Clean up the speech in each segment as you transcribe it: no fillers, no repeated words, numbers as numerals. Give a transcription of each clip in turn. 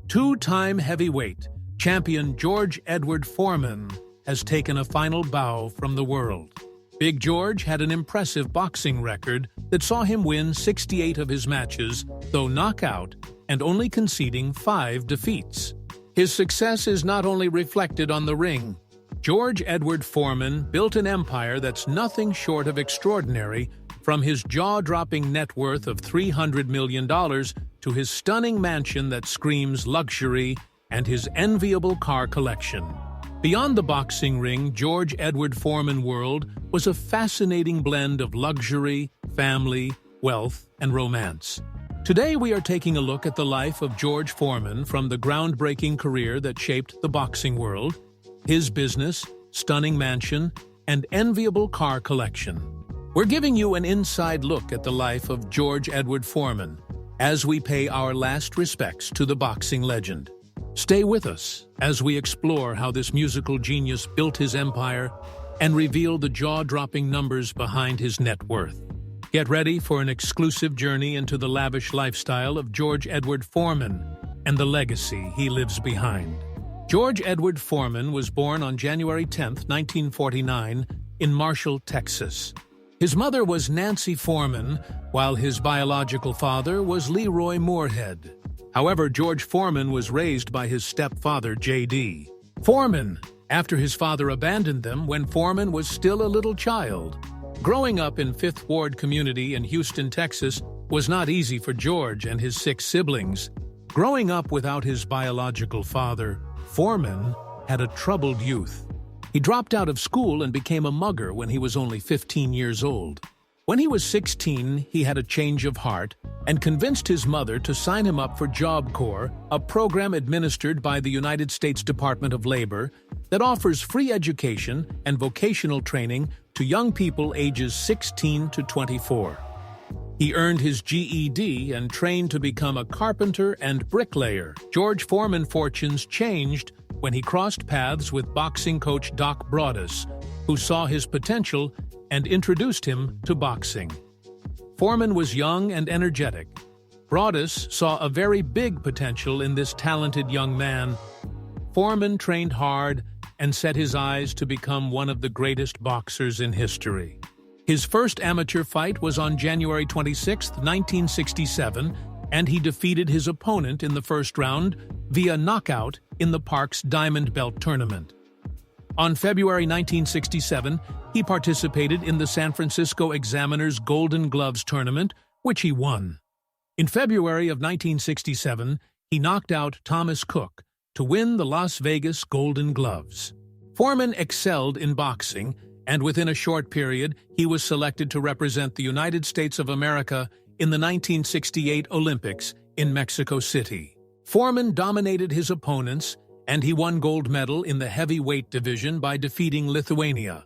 Two-time heavyweight champion George Edward Foreman has taken a final bow from the world. Big George had an impressive boxing record that saw him win 68 of his matches, though knockout, and only conceding 5 defeats. His success is not only reflected on the ring. George Edward Foreman built an empire that's nothing short of extraordinary, from his jaw-dropping net worth of $300 million to his stunning mansion that screams luxury and his enviable car collection. Beyond the boxing ring, George Edward Foreman world was a fascinating blend of luxury, family, wealth, and romance. Today we are taking a look at the life of George Foreman, from the groundbreaking career that shaped the boxing world, his business, stunning mansion, and enviable car collection. We're giving you an inside look at the life of George Edward Foreman as we pay our last respects to the boxing legend. Stay with us as we explore how this musical genius built his empire and reveal the jaw-dropping numbers behind his net worth. Get ready for an exclusive journey into the lavish lifestyle of George Edward Foreman and the legacy he lives behind. George Edward Foreman was born on January 10, 1949, in Marshall, Texas. His mother was Nancy Foreman, while his biological father was Leroy Moorhead. However, George Foreman was raised by his stepfather, J.D. Foreman, after his father abandoned them when Foreman was still a little child. Growing up in Fifth Ward community in Houston, Texas, was not easy for George and his 6 siblings. Growing up without his biological father, Foreman had a troubled youth. He dropped out of school and became a mugger when he was only 15 years old. When he was 16, he had a change of heart and convinced his mother to sign him up for Job Corps, a program administered by the United States Department of Labor that offers free education and vocational training to young people ages 16 to 24. He earned his GED and trained to become a carpenter and bricklayer. George Foreman's fortunes changed when he crossed paths with boxing coach Doc Broadus, who saw his potential and introduced him to boxing. Foreman was young and energetic. Broadus saw a very big potential in this talented young man. Foreman trained hard and set his eyes to become one of the greatest boxers in history. His first amateur fight was on January 26, 1967, and he defeated his opponent in the first round via knockout in the Parks Diamond Belt Tournament. On February 1967, he participated in the San Francisco Examiner's Golden Gloves Tournament, which he won. In February of 1967, he knocked out Thomas Cook to win the Las Vegas Golden Gloves. Foreman excelled in boxing, and within a short period, he was selected to represent the United States of America in the 1968 Olympics in Mexico City. Foreman dominated his opponents, and he won gold medal in the heavyweight division by defeating Lithuania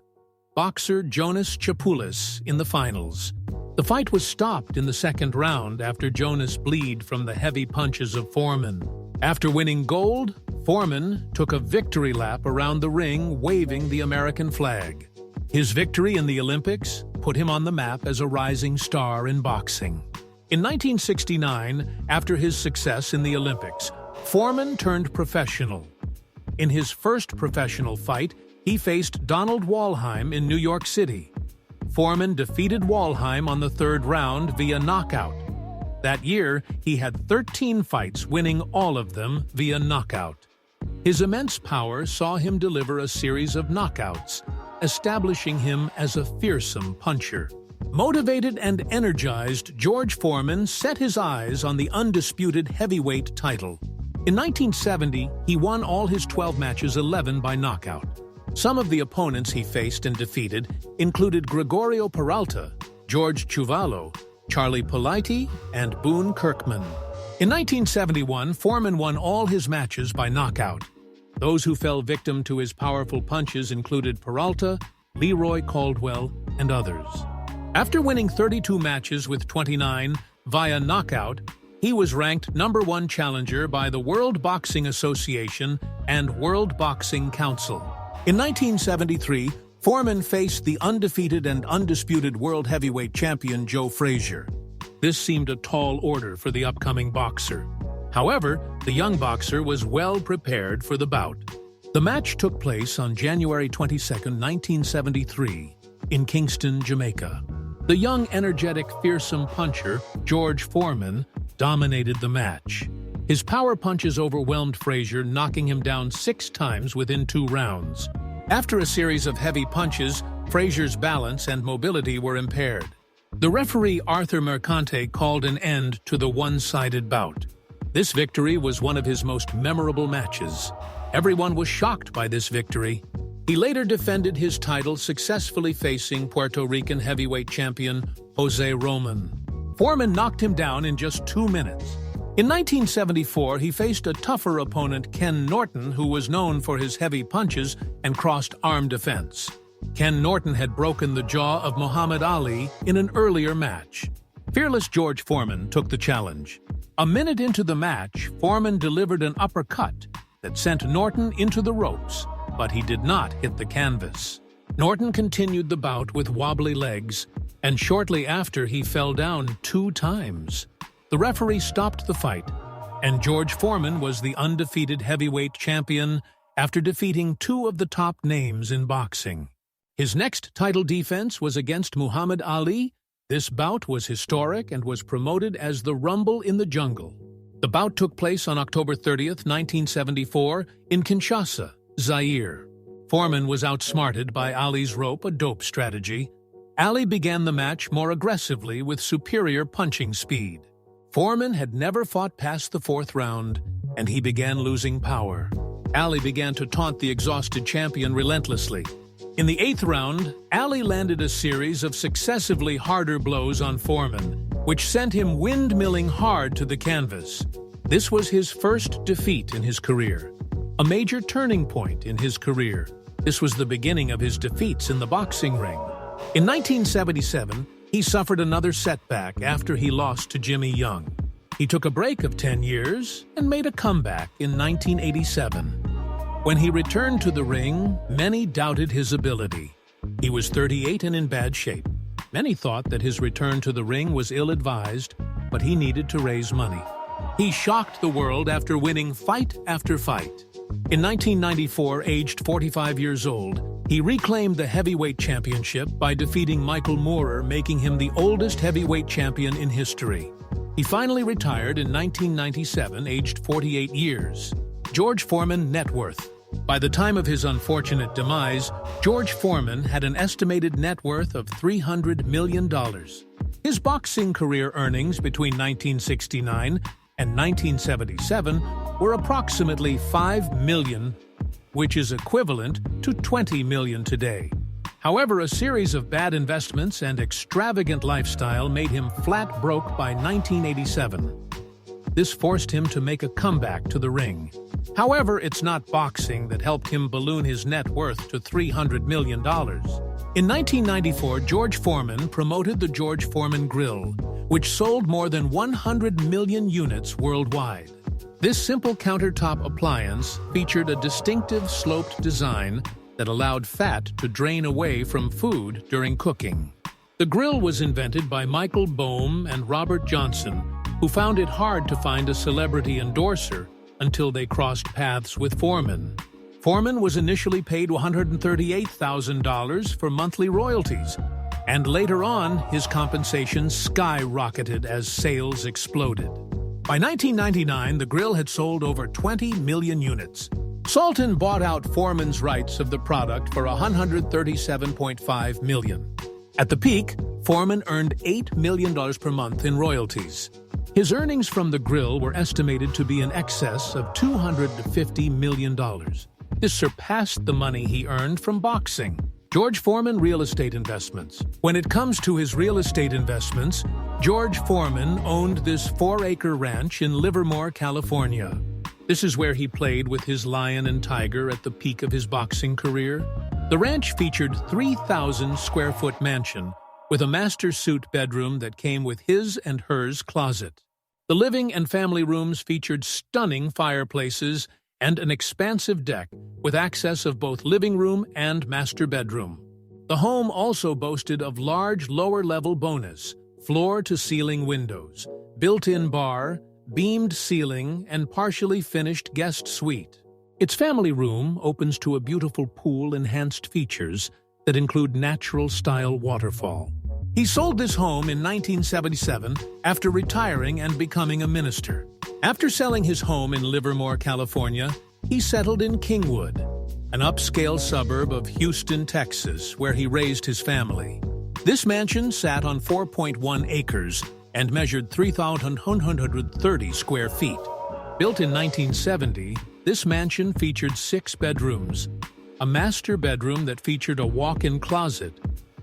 boxer Jonas Chapulis in the finals. The fight was stopped in the second round after Jonas bled from the heavy punches of Foreman. After winning gold, Foreman took a victory lap around the ring waving the American flag. His victory in the Olympics put him on the map as a rising star in boxing. In 1969, after his success in the Olympics, Foreman turned professional. In his first professional fight, he faced Donald Walheim in New York City. Foreman defeated Walheim on the third round via knockout. That year, he had 13 fights, winning all of them via knockout. His immense power saw him deliver a series of knockouts, establishing him as a fearsome puncher. Motivated and energized, George Foreman set his eyes on the undisputed heavyweight title. In 1970, he won all his 12 matches, 11 by knockout. Some of the opponents he faced and defeated included Gregorio Peralta, George Chuvalo, Charlie Politi, and Boone Kirkman. In 1971, Foreman won all his matches by knockout. Those who fell victim to his powerful punches included Peralta, Leroy Caldwell, and others. After winning 32 matches with 29 via knockout, he was ranked #1 challenger by the World Boxing Association and World Boxing Council. In 1973, Foreman faced the undefeated and undisputed world heavyweight champion Joe Frazier. This seemed a tall order for the upcoming boxer. However, the young boxer was well prepared for the bout. The match took place on January 22, 1973, in Kingston, Jamaica. The young, energetic, fearsome puncher, George Foreman, dominated the match. His power punches overwhelmed Frazier, knocking him down 6 times within 2 rounds. After a series of heavy punches, Frazier's balance and mobility were impaired. The referee Arthur Mercante called an end to the one-sided bout. This victory was one of his most memorable matches. Everyone was shocked by this victory. He later defended his title, successfully facing Puerto Rican heavyweight champion Jose Roman. Foreman knocked him down in just 2 minutes. In 1974, he faced a tougher opponent, Ken Norton, who was known for his heavy punches and crossed arm defense. Ken Norton had broken the jaw of Muhammad Ali in an earlier match. Fearless George Foreman took the challenge. A minute into the match, Foreman delivered an uppercut that sent Norton into the ropes, but he did not hit the canvas. Norton continued the bout with wobbly legs, and shortly after he fell down 2 times. The referee stopped the fight, and George Foreman was the undefeated heavyweight champion after defeating 2 of the top names in boxing. His next title defense was against Muhammad Ali. This bout was historic and was promoted as the Rumble in the Jungle. The bout took place on October 30, 1974, in Kinshasa, Zaire. Foreman was outsmarted by Ali's rope, a dope strategy. Ali began the match more aggressively with superior punching speed. Foreman had never fought past the 4th round, and he began losing power. Ali began to taunt the exhausted champion relentlessly. In the 8th round, Ali landed a series of successively harder blows on Foreman, which sent him windmilling hard to the canvas. This was his first defeat in his career, a major turning point in his career. This was the beginning of his defeats in the boxing ring. In 1977, he suffered another setback after he lost to Jimmy Young. He took a break of 10 years and made a comeback in 1987. When he returned to the ring, many doubted his ability. He was 38 and in bad shape. Many thought that his return to the ring was ill-advised, but he needed to raise money. He shocked the world after winning fight after fight. In 1994, aged 45 years old, he reclaimed the heavyweight championship by defeating Michael Moorer, making him the oldest heavyweight champion in history. He finally retired in 1997, aged 48 years. George Foreman net worth. By the time of his unfortunate demise, George Foreman had an estimated net worth of $300 million. His boxing career earnings between 1969 and 1977 were approximately $5 million, which is equivalent to $20 million today. However, a series of bad investments and extravagant lifestyle made him flat broke by 1987. This forced him to make a comeback to the ring. However, it's not boxing that helped him balloon his net worth to $300 million. In 1994, George Foreman promoted the George Foreman Grill, which sold more than 100 million units worldwide. This simple countertop appliance featured a distinctive sloped design that allowed fat to drain away from food during cooking. The grill was invented by Michael Bohm and Robert Johnson, who found it hard to find a celebrity endorser until they crossed paths with Foreman. Foreman was initially paid $138,000 for monthly royalties, and later on, his compensation skyrocketed as sales exploded. By 1999, the grill had sold over 20 million units. Sultan bought out Foreman's rights of the product for $137.5 million. At the peak, Foreman earned $8 million per month in royalties. His earnings from the grill were estimated to be in excess of $250 million. This surpassed the money he earned from boxing. George Foreman Real Estate Investments. When it comes to his real estate investments, George Foreman owned this 4-acre ranch in Livermore, California. This is where he played with his lion and tiger at the peak of his boxing career. The ranch featured 3,000-square-foot mansion with a master suite bedroom that came with his and hers closet. The living and family rooms featured stunning fireplaces and an expansive deck with access of both living room and master bedroom. The home also boasted of large lower-level bonus, floor-to-ceiling windows, built-in bar, beamed ceiling, and partially finished guest suite. Its family room opens to a beautiful pool-enhanced features that include natural-style waterfall. He sold this home in 1977 after retiring and becoming a minister. After selling his home in Livermore, California, he settled in Kingwood, an upscale suburb of Houston, Texas, where he raised his family. This mansion sat on 4.1 acres and measured 3,130 square feet. Built in 1970, this mansion featured 6 bedrooms, a master bedroom that featured a walk-in closet,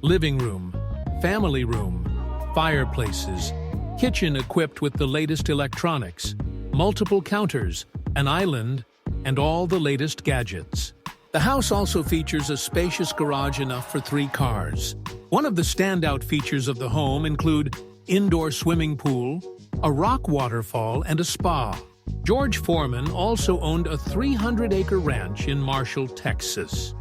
living room, family room, fireplaces, kitchen equipped with the latest electronics, multiple counters, an island, and all the latest gadgets. The house also features a spacious garage enough for 3 cars. One of the standout features of the home include indoor swimming pool, a rock waterfall, and a spa. George Foreman also owned a 300-acre ranch in Marshall, Texas.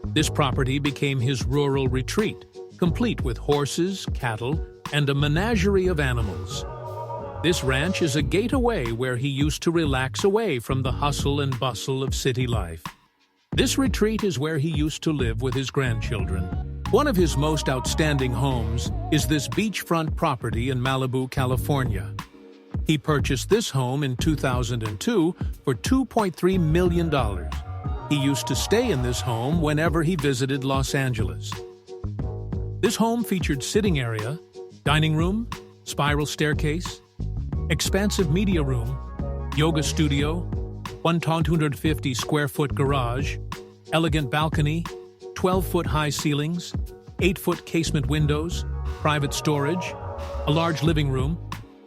This property became his rural retreat, complete with horses, cattle, and a menagerie of animals. This ranch is a gateway where he used to relax away from the hustle and bustle of city life. This retreat is where he used to live with his grandchildren. One of his most outstanding homes is this beachfront property in Malibu, California. He purchased this home in 2002 for $2.3 million. He used to stay in this home whenever he visited Los Angeles. This home featured sitting area, dining room, spiral staircase, expansive media room, yoga studio, 1,250 square foot garage, elegant balcony, 12-foot high ceilings, 8-foot casement windows, private storage, a large living room,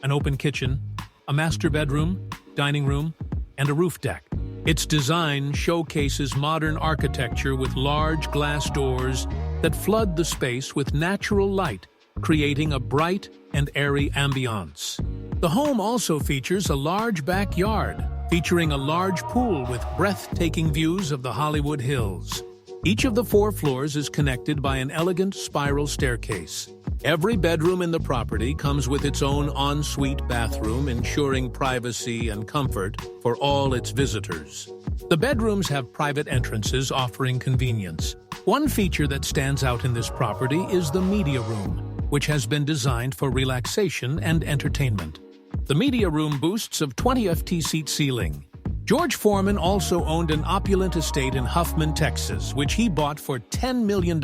an open kitchen, a master bedroom, dining room, and a roof deck. Its design showcases modern architecture with large glass doors that flood the space with natural light, creating a bright and airy ambiance. The home also features a large backyard, featuring a large pool with breathtaking views of the Hollywood Hills. Each of the 4 floors is connected by an elegant spiral staircase. Every bedroom in the property comes with its own ensuite bathroom, ensuring privacy and comfort for all its visitors. The bedrooms have private entrances offering convenience. One feature that stands out in this property is the media room, which has been designed for relaxation and entertainment. The media room boasts of 20 FT seat ceiling. George Foreman also owned an opulent estate in Huffman, Texas, which he bought for $10 million.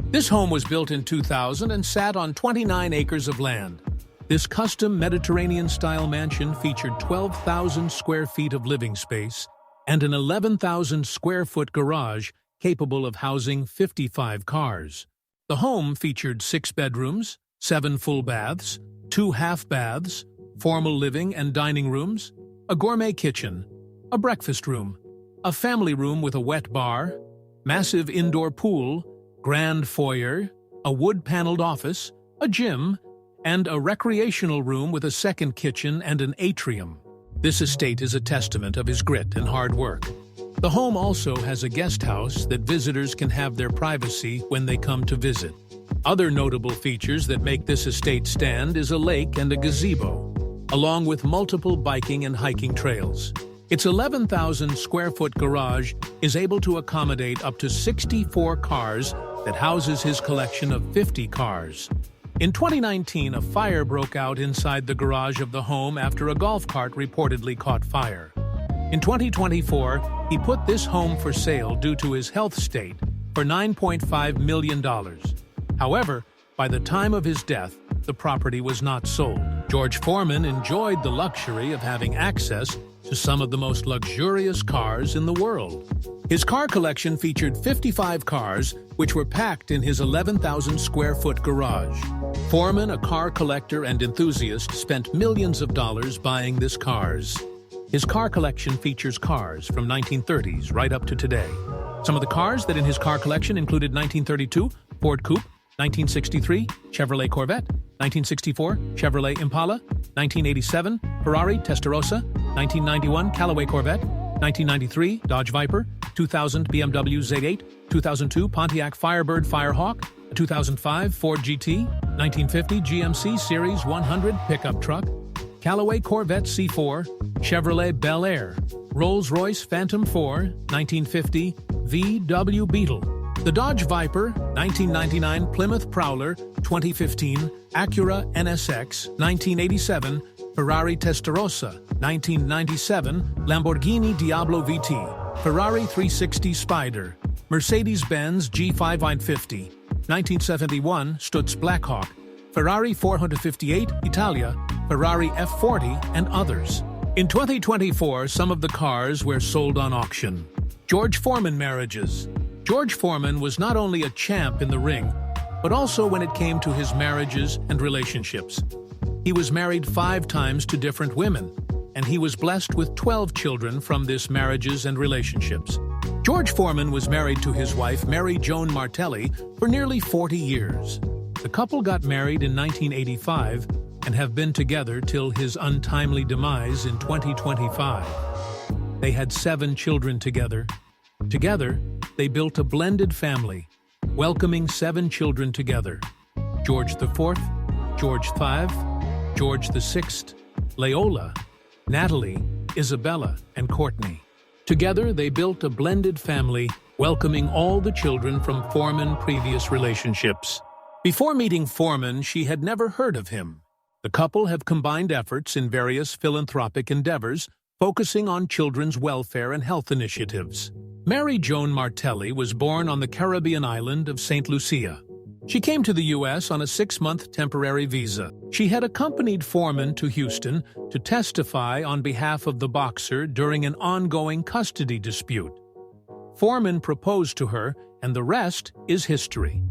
This home was built in 2000 and sat on 29 acres of land. This custom Mediterranean-style mansion featured 12,000 square feet of living space and an 11,000 square foot garage capable of housing 55 cars. The home featured 6 bedrooms, 7 full baths, 2 half baths, formal living and dining rooms, a gourmet kitchen, a breakfast room, a family room with a wet bar, massive indoor pool, grand foyer, a wood-paneled office, a gym, and a recreational room with a second kitchen and an atrium. This estate is a testament of his grit and hard work. The home also has a guest house that visitors can have their privacy when they come to visit. Other notable features that make this estate stand is a lake and a gazebo, along with multiple biking and hiking trails. Its 11,000 square foot garage is able to accommodate up to 64 cars that houses his collection of 50 cars. In 2019, a fire broke out inside the garage of the home after a golf cart reportedly caught fire. In 2024, he put this home for sale due to his health state for $9.5 million. However, by the time of his death, the property was not sold. George Foreman enjoyed the luxury of having access to some of the most luxurious cars in the world. His car collection featured 55 cars, which were packed in his 11,000 square foot garage. Foreman, a car collector and enthusiast, spent millions of dollars buying these cars. His car collection features cars from 1930s right up to today. Some of the cars that in his car collection included 1932 Ford Coupe, 1963 Chevrolet Corvette, 1964 Chevrolet Impala, 1987 Ferrari Testarossa, 1991 Callaway Corvette, 1993 Dodge Viper, 2000 BMW Z8, 2002 Pontiac Firebird Firehawk, a 2005 Ford GT, 1950 GMC Series 100 pickup truck, Callaway Corvette C4, Chevrolet Bel Air, Rolls-Royce Phantom 4, 1950, VW Beetle, the Dodge Viper, 1999, Plymouth Prowler, 2015, Acura NSX, 1987, Ferrari Testarossa, 1997, Lamborghini Diablo VT, Ferrari 360 Spider, Mercedes-Benz G550, 1971, Stutz Blackhawk, Ferrari 458 Italia, Ferrari F40, and others. In 2024, some of the cars were sold on auction. George Foreman marriages. George Foreman was not only a champ in the ring, but also when it came to his marriages and relationships. He was married 5 times to different women, and he was blessed with 12 children from this marriages and relationships. George Foreman was married to his wife, Mary Joan Martelli, for nearly 40 years. The couple got married in 1985 and have been together till his untimely demise in 2025. They had 7 children together. Together, they built a blended family, welcoming 7 children together: George IV, George V, George VI, Leola, Natalie, Isabella, and Courtney. Together, they built a blended family, welcoming all the children from Foreman's previous relationships. Before meeting Foreman, she had never heard of him. The couple have combined efforts in various philanthropic endeavors, focusing on children's welfare and health initiatives. Mary Joan Martelli was born on the Caribbean island of St. Lucia. She came to the U.S. on a 6-month temporary visa. She had accompanied Foreman to Houston to testify on behalf of the boxer during an ongoing custody dispute. Foreman proposed to her, and the rest is history.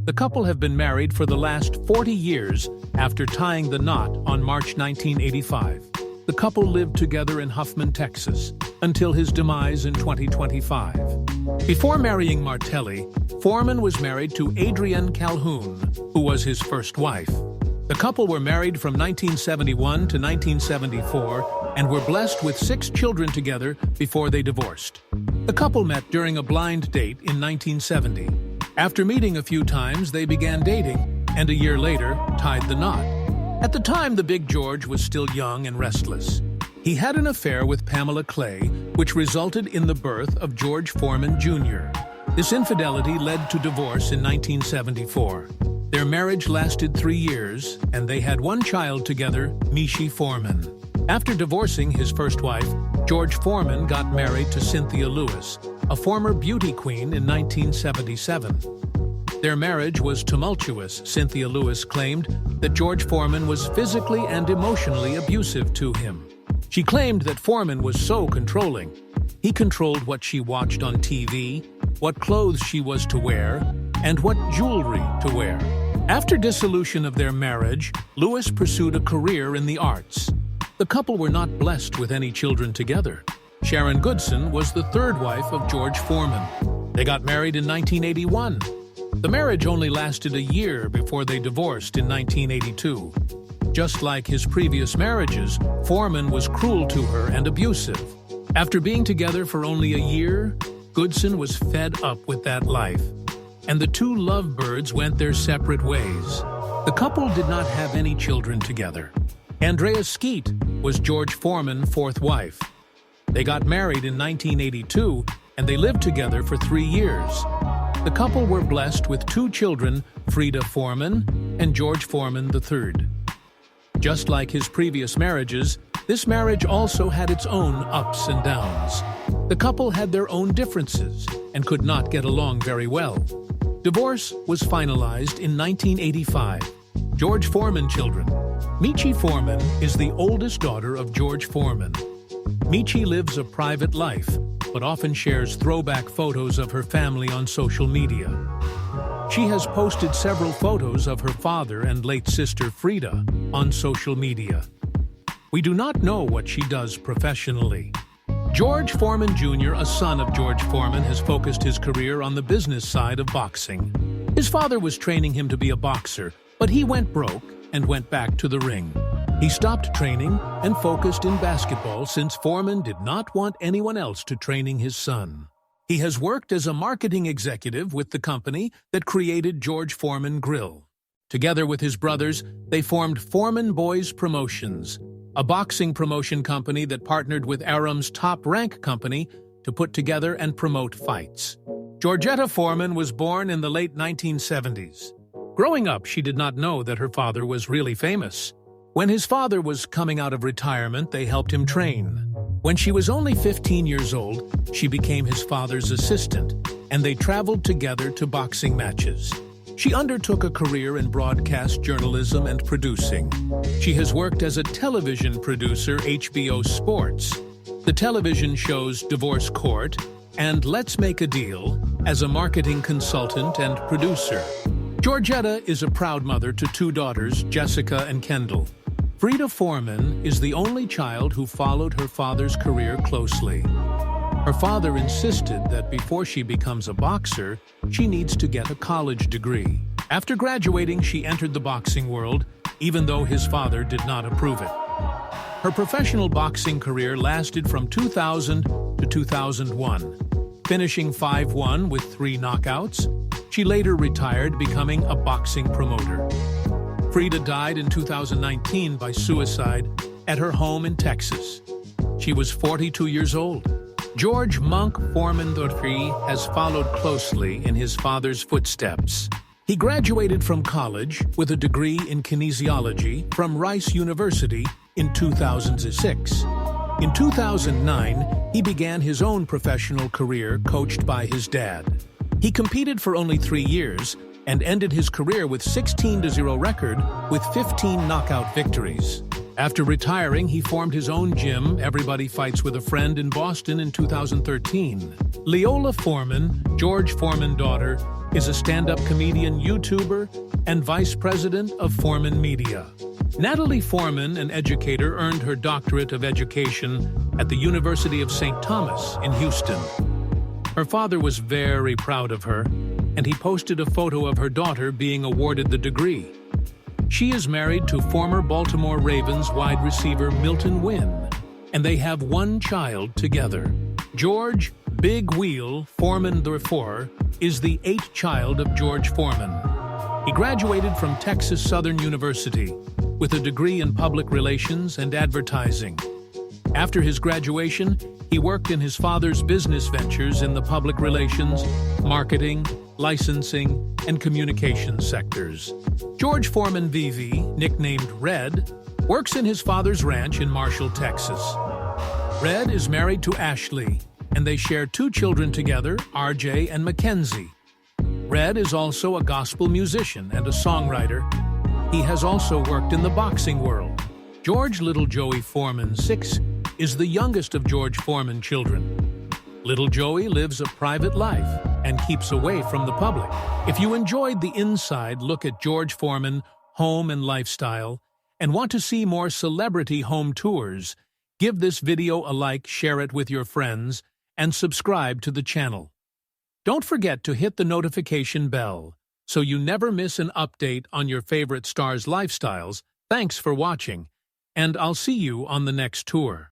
The couple have been married for the last 40 years after tying the knot on March 1985. The couple lived together in Huffman, Texas, until his demise in 2025. Before marrying Martelli, Foreman was married to Adrienne Calhoun, who was his first wife. The couple were married from 1971 to 1974 and were blessed with 6 children together before they divorced. The couple met during a blind date in 1970. After meeting a few times, they began dating, and a year later, tied the knot. At the time, the Big George was still young and restless. He had an affair with Pamela Clay, which resulted in the birth of George Foreman Jr. This infidelity led to divorce in 1974. Their marriage lasted 3 years, and they had 1 child together, Michi Foreman. After divorcing his first wife, George Foreman got married to Cynthia Lewis, a former beauty queen, in 1977. Their marriage was tumultuous. Cynthia Lewis claimed that George Foreman was physically and emotionally abusive to him. She claimed that Foreman was so controlling. He controlled what she watched on TV, what clothes she was to wear, and what jewelry to wear. After dissolution of their marriage, Lewis pursued a career in the arts. The couple were not blessed with any children together. Sharon Goodson was the 3rd wife of George Foreman. They got married in 1981. The marriage only lasted a year before they divorced in 1982. Just like his previous marriages, Foreman was cruel to her and abusive. After being together for only a year, Goodson was fed up with that life, and the 2 lovebirds went their separate ways. The couple did not have any children together. Andrea Skeet was George Foreman's 4th wife. They got married in 1982, and they lived together for 3 years. The couple were blessed with 2 children, Frida Foreman and George Foreman III. Just like his previous marriages, this marriage also had its own ups and downs. The couple had their own differences and could not get along very well. Divorce was finalized in 1985. George Foreman children. Michi Foreman is the oldest daughter of George Foreman. Michi lives a private life, but often shares throwback photos of her family on social media. She has posted several photos of her father and late sister Frida on social media. We do not know what she does professionally. George Foreman Jr., a son of George Foreman, has focused his career on the business side of boxing. His father was training him to be a boxer, but he went broke and went back to the ring. He stopped training and focused in basketball since Foreman did not want anyone else to training his son. He has worked as a marketing executive with the company that created George Foreman Grill. Together with his brothers, they formed Foreman Boys Promotions. a boxing promotion company that partnered with Aram's Top Rank company to put together and promote fights. Georgetta Foreman was born in the late 1970s. Growing up, she did not know that her father was really famous. When his father was coming out of retirement, they helped him train. When she was only 15 years old, she became his father's assistant, and they traveled together to boxing matches. She undertook a career in broadcast journalism and producing. She has worked as a television producer, HBO Sports, the television shows Divorce Court, and Let's Make a Deal, as a marketing consultant and producer. Georgetta is a proud mother to two daughters, Jessica and Kendall. Frida Foreman is the only child who followed her father's career closely. Her father insisted that before she becomes a boxer, she needs to get a college degree. After graduating, she entered the boxing world, even though his father did not approve it. Her professional boxing career lasted from 2000 to 2001, finishing 5-1 with 3 knockouts. She later retired, becoming a boxing promoter. Frida died in 2019 by suicide at her home in Texas. She was 42 years old. George Monk Foreman III has followed closely in his father's footsteps. He graduated from college with a degree in kinesiology from Rice University in 2006. In 2009, he began his own professional career coached by his dad. He competed for only 3 years and ended his career with 16-0 record with 15 knockout victories. After retiring, he formed his own gym, Everybody Fights with a Friend, in Boston in 2013. Leola Foreman, George Foreman's daughter, is a stand-up comedian, YouTuber, and vice president of Foreman Media. Natalie Foreman, an educator, earned her doctorate of education at the University of St. Thomas in Houston. Her father was very proud of her, and he posted a photo of her daughter being awarded the degree. She is married to former Baltimore Ravens wide receiver Milton Wynn, and they have 1 child together. George Big Wheel Foreman IV is the 8th child of George Foreman. He graduated from Texas Southern University with a degree in public relations and advertising. After his graduation, he worked in his father's business ventures in the public relations, marketing, licensing, and communications sectors. George Foreman VV, nicknamed Red, works in his father's ranch in Marshall, Texas. Red is married to Ashley, and they share 2 children together, RJ and Mackenzie. Red is also a gospel musician and a songwriter. He has also worked in the boxing world. George Little Joey Foreman VI is the youngest of George Foreman children. Little Joey lives a private life and keeps away from the public. If you enjoyed the inside look at George Foreman home and lifestyle and want to see more celebrity home tours, give this video a like, share it with your friends, and subscribe to the channel. Don't forget to hit the notification bell so you never miss an update on your favorite stars' lifestyles. Thanks for watching, and I'll see you on the next tour.